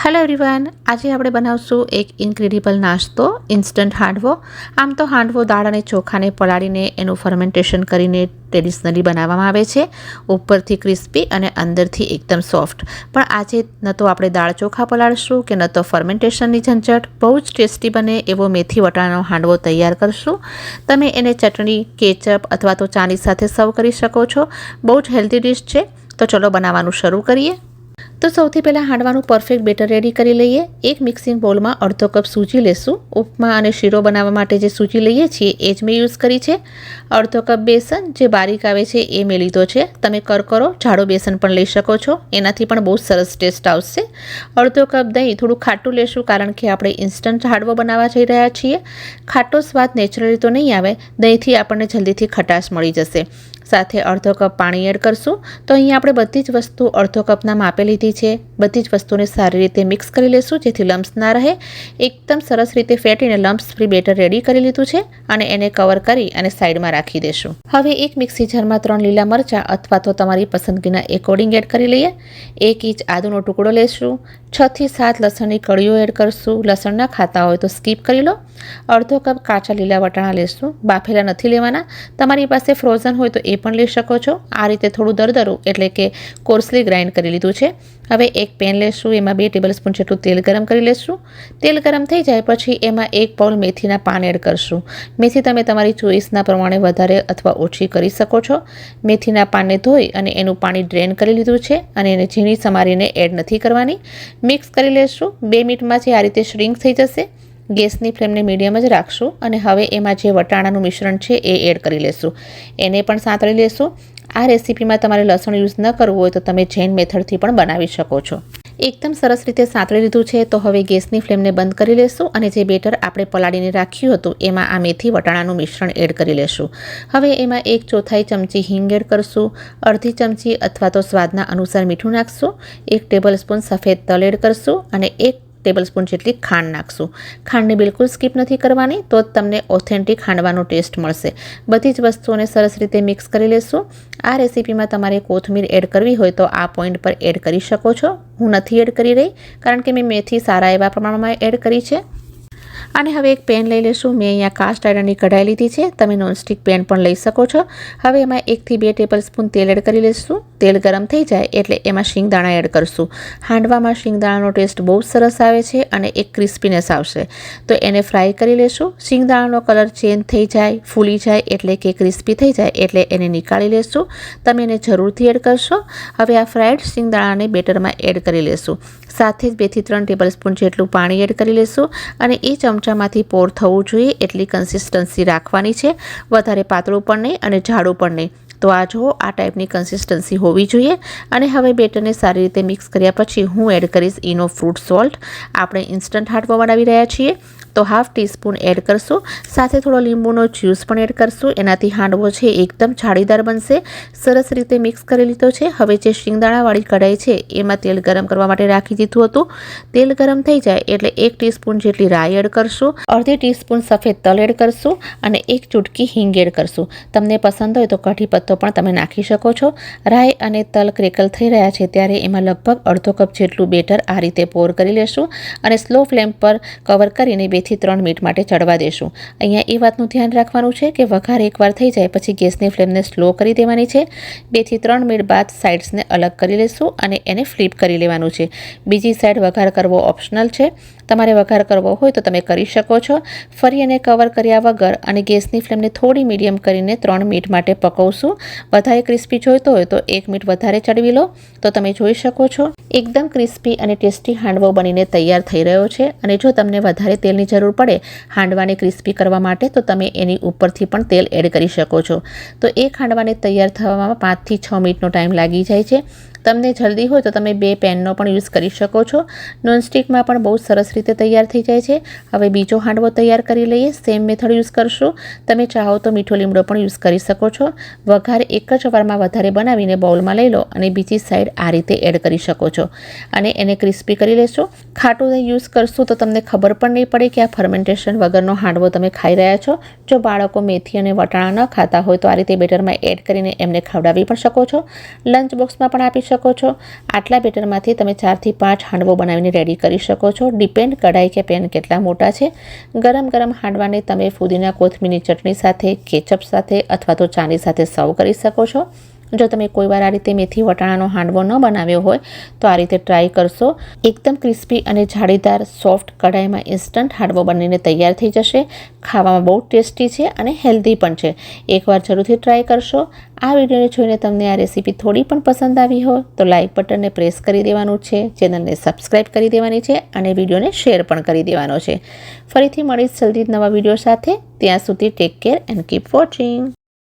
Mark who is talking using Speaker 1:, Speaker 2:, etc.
Speaker 1: Hello everyone, આજે આપણે બનાવશું એક ઇન્ક્રેડિબલ નાસ્તો, ઇન્સ્ટન્ટ હાંડવો. આમ તો હાંડવો દાળ અને ચોખાને પલાળીને એનું ફર્મેન્ટેશન કરીને ટ્રેડિશનલી બનાવવામાં આવે છે, ઉપરથી ક્રિસ્પી અને અંદરથી એકદમ સોફ્ટ. પણ આજે ન તો આપણે દાળ ચોખા પલાળશું કે ન તો ફર્મેન્ટેશનની ઝંઝટ. બહુ જ ટેસ્ટી બને એવો મેથી વટાણાનો હાંડવો તૈયાર કરશું. તમે એને ચટણી, કેચઅપ અથવા તો ચાની સાથે સર્વ કરી શકો છો. બહુ જ હેલ્ધી ડિશ છે. તો ચલો બનાવવાનું શરૂ કરીએ. તો સૌથી પહેલાં હાંડવાનું પરફેક્ટ બેટર રેડી કરી લઈએ. એક મિક્સિંગ બોલમાં અડધો કપ સૂજી લેશું. ઉપમા અને શીરો બનાવવા માટે જે સૂજી લઈએ છીએ એ જ મેં યુઝ કરી છે. અડધો કપ બેસન જે બારીક આવે છે એ મેં લીધો છે. તમે કરકરો જાડો બેસન પણ લઈ શકો છો, એનાથી પણ બહુ સરસ ટેસ્ટ આવશે. અડધો કપ દહીં, થોડું ખાટું લેશું કારણ કે આપણે ઇન્સ્ટન્ટ હાંડવો બનાવવા જઈ રહ્યા છીએ. ખાટો સ્વાદ નેચરલી તો નહીં આવે, દહીંથી આપણને જલ્દીથી ખટાશ મળી જશે. સાથે અડધો કપ પાણી એડ કરશું. તો અહીંયા આપણે બધી જ વસ્તુ અડધો કપના માપે લીધી છે. બધી જ વસ્તુને સારી રીતે મિક્સ કરી લેશું જેથી લમ્સ ના રહે. એકદમ સરસ રીતે ફેટીને લમ્સ ફ્રી બેટર રેડી કરી લીધું છે અને એને કવર કરી અને સાઈડમાં રાખી દેશું. હવે એક મિક્સી જારમાં 3 લીલા મરચાં અથવા તો તમારી પસંદગીના એકોર્ડિંગ એડ કરી લઈએ. 1 ઇંચ આદુનો ટુકડો લેશું. 6 થી 7 લસણની કળીઓ એડ કરશું. લસણ ના ખાતા હોય તો સ્કીપ કરી લો. અડધો કપ કાચા લીલા વટાણા લેશું. બાફેલા નથી લેવાના. તમારી પાસે ફ્રોઝન હોય તો એ પણ લઈ શકો છો. આ રીતે થોડું દરદરું એટલે કે કોર્સલી ગ્રાઇન્ડ કરી લીધું છે. હવે એક પેન લેશું. એમાં 2 ટેબલસ્પૂન જેટલું તેલ ગરમ કરી લેશું. તેલ ગરમ થઈ જાય પછી એમાં 1 બાઉલ મેથીના પાન એડ કરશું. મેથી તમે તમારી ચોઈસના પ્રમાણે વધારે અથવા ઓછી કરી શકો છો. મેથીના પાનને ધોઈ અને એનું પાણી ડ્રેન કરી લીધું છે અને એને ઝીણી સમારીને એડ નથી કરવાની. મિક્સ કરી લેશું. 2 મિનિટમાં જે આ રીતે શ્રિંક થઈ જશે. ગેસની ફ્લેમને મીડિયમ જ રાખશું અને હવે એમાં જે વટાણાનું મિશ્રણ છે એ એડ કરી લેશું. એને પણ સાંતળી લેશું. આ રેસીપીમાં તમારે લસણ યુઝ ન કરવું હોય તો તમે જૈન મેથડથી પણ બનાવી શકો છો. એકદમ સરસ રીતે સાંતળી લીધું છે. તો હવે ગેસની ફ્લેમને બંધ કરી લેશું અને જે બેટર આપણે પલાળીને રાખ્યું હતું એમાં આ મેથી વટાણાનું મિશ્રણ એડ કરી લેશું. હવે એમાં 1/4 ચમચી હિંગ એડ કરશું. અડધી ચમચી અથવા તો સ્વાદના અનુસાર મીઠું નાખશું. 1 ટેબલસ્પૂન સફેદ તલ એડ કરશું અને 1 ટેબલસ્પૂન જેટલી ખાંડ નાખશું. ખાંડને બિલકુલ સ્કીપ નથી કરવાની, તો જ તમને ઓથેન્ટિક હાંડવાનો ટેસ્ટ મળશે. બધી જ વસ્તુઓને સરસ રીતે મિક્સ કરી લેશું. આ રેસીપીમાં તમારે કોથમીર એડ કરવી હોય તો આ પોઈન્ટ પર એડ કરી શકો છો. હું નથી એડ કરી રહી કારણ કે મેં મેથી સારા એવા પ્રમાણમાં એડ કરી છે. અને હવે એક પેન લઈ લેશું. મેં અહીંયા કાસ્ટ આયરનની કઢાઈ લીધી છે. તમે નોનસ્ટિક પેન પણ લઈ શકો છો. હવે એમાં 1 થી 2 ટેબલસ્પૂન તેલ એડ કરી લઈશું. તેલ ગરમ થઈ જાય એટલે એમાં શિંગદાણા એડ કરશું. હાંડવામાં શિંગદાણાનો ટેસ્ટ બહુ સરસ આવે છે અને એક ક્રિસ્પીનેસ આવશે. તો એને ફ્રાય કરી લેશું. શિંગદાણાનો કલર ચેન્જ થઈ જાય, ફૂલી જાય એટલે કે ક્રિસ્પી થઈ જાય એટલે એને નીકાળી લેશું. તમે એને જરૂરથી એડ કરશો. હવે આ ફ્રાઈડ શિંગદાણાને બેટરમાં એડ કરી લેશું. સાથે જ 2 થી 3 ટેબલસ્પૂન જેટલું પાણી એડ કરી લેશું અને એ ચમચામાંથી પોર થવું જોઈએ એટલી કન્સિસ્ટન્સી રાખવાની છે. વધારે પાતળું પણ નહીં અને જાડું પણ નહીં. તો આ જુઓ, આ ટાઈપની કન્સિસ્ટન્સી હોવી જોઈએ. અને હવે બેટરને સારી રીતે મિક્સ કર્યા પછી હું એડ કરીશ ઈનો ફ્રૂટ સોલ્ટ. આપણે ઇન્સ્ટન્ટ હાંડવો બનાવી રહ્યા છીએ તો 1/2 ટીસ્પૂન એડ કરશું. સાથે થોડો લીંબુનો જ્યુસ પણ એડ કરશું. એનાથી હાંડવો છે એકદમ જાળીદાર બનશે. સરસ રીતે મિક્સ કરી લીધો છે. હવે જે શિંગદાણાવાળી કઢાઈ છે એમાં તેલ ગરમ કરવા માટે રાખી દીધું હતું. તેલ ગરમ થઈ જાય એટલે 1 ટીસ્પૂન જેટલી રાઈ એડ કરશું. અડધી ટીસ્પૂન સફેદ તલ એડ કરશું અને 1 ચૂટકી હિંગ એડ કરશું. તમને પસંદ હોય તો કઢી પત્તો પણ તમે નાખી શકો છો. રાઈ અને તલ ક્રેકલ થઈ રહ્યા છે ત્યારે એમાં લગભગ અડધો કપ જેટલું બેટર આ રીતે પોર કરી લેશું અને સ્લો ફ્લેમ પર કવર કરીને 2 થી 3 મિનિટ માટે ચડવા દેશું. અહીંયા એ વાતનું ધ્યાન રાખવાનું છે કે વઘાર એકવાર થઈ જાય પછી ગેસની ફ્લેમને સ્લો કરી દેવાની છે. 2 થી 3 મિનિટ બાદ સાઇડ્સને અલગ કરી લેશું અને એને ફ્લિપ કરી લેવાનું છે. બીજી સાઈડ વઘાર કરવો ઓપ્શનલ છે. તમારે વઘાર કરવો હોય તો તમે કરી શકો છો. ફરી એને કવર કર્યા વગર અને ગેસની ફ્લેમને થોડી મીડિયમ કરીને 3 મિનિટ માટે પકવશું. વધારે ક્રિસ્પી જોઈતો હોય તો 1 મિનિટ વધારે ચડવી લો. તો તમે જોઈ શકો છો એકદમ ક્રિસ્પી અને ટેસ્ટી હાંડવો બનીને તૈયાર થઈ રહ્યો છે. અને જો તમને વધારે તેલની જરૂર પડે હાંડવાને ક્રિસ્પી કરવા માટે તો તમે એની ઉપરથી પણ તેલ એડ કરી શકો છો. તો એક હાંડવાને તૈયાર થવામાં 5 થી 6 મિનિટનો ટાઈમ લાગી જાય છે. તમને જલ્દી હોય તો તમે 2 પેનનો પણ યુઝ કરી શકો છો. નોનસ્ટિકમાં પણ બહુ સરસ રીતે તૈયાર થઈ જાય છે. હવે બીજો હાંડવો તૈયાર કરી લઈએ. સેમ મેથડ યુઝ કરશું. તમે ચાહો તો મીઠો લીમડો પણ યુઝ કરી શકો છો. વઘાર એક જ વારમાં વધારે બનાવીને બાઉલમાં લઈ લો અને બીજી સાઈડ આ રીતે એડ કરી શકો છો અને એને ક્રિસ્પી કરી લેશો. ખાટું યુઝ કરશું તો તમને ખબર પણ નહીં પડે કે આ ફર્મેન્ટેશન વગરનો હાંડવો તમે ખાઈ રહ્યા છો. જો બાળકો મેથી અને વટાણા ન ખાતા હોય તો આ રીતે બેટરમાં એડ કરીને એમને ખવડાવી પણ શકો છો. લંચ બોક્સમાં પણ આપી શકો શકો છો. આટલા બેટરમાંથી તમે 4 થી 5 હાંડવો બનાવીને રેડી કરી શકો છો. ડિપેન્ડ કઢાઈ કે પેન કેટલા મોટા છે. ગરમ હાંડવાને તમે ફુદીના કોથમીરની ચટણી સાથે, કેચઅપ સાથે અથવા તો ચાની સાથે સર્વ કરી શકો છો. જો તમે કોઈવાર આ રીતે મેથી વટાણાનો હાંડવો ન બનાવ્યો હોય તો આ રીતે ટ્રાય કરશો. એકદમ ક્રિસ્પી અને જાળીદાર સોફ્ટ કઢાઈમાં ઇન્સ્ટન્ટ હાંડવો બનીને તૈયાર થઈ જશે. ખાવામાં બહુ ટેસ્ટી છે અને હેલ્ધી પણ છે. એકવાર જરૂરથી ટ્રાય કરશો. આ વિડીયોને જોઈને તમને આ રેસીપી થોડી પણ પસંદ આવી હોય તો લાઇક બટનને પ્રેસ કરી દેવાનું છે, ચેનલને સબસ્ક્રાઈબ કરી દેવાની છે અને વિડીયોને શેર પણ કરી દેવાનો છે. ફરીથી મળીશ જલ્દી નવા વિડીયો સાથે. ત્યાં સુધી take care and keep watching.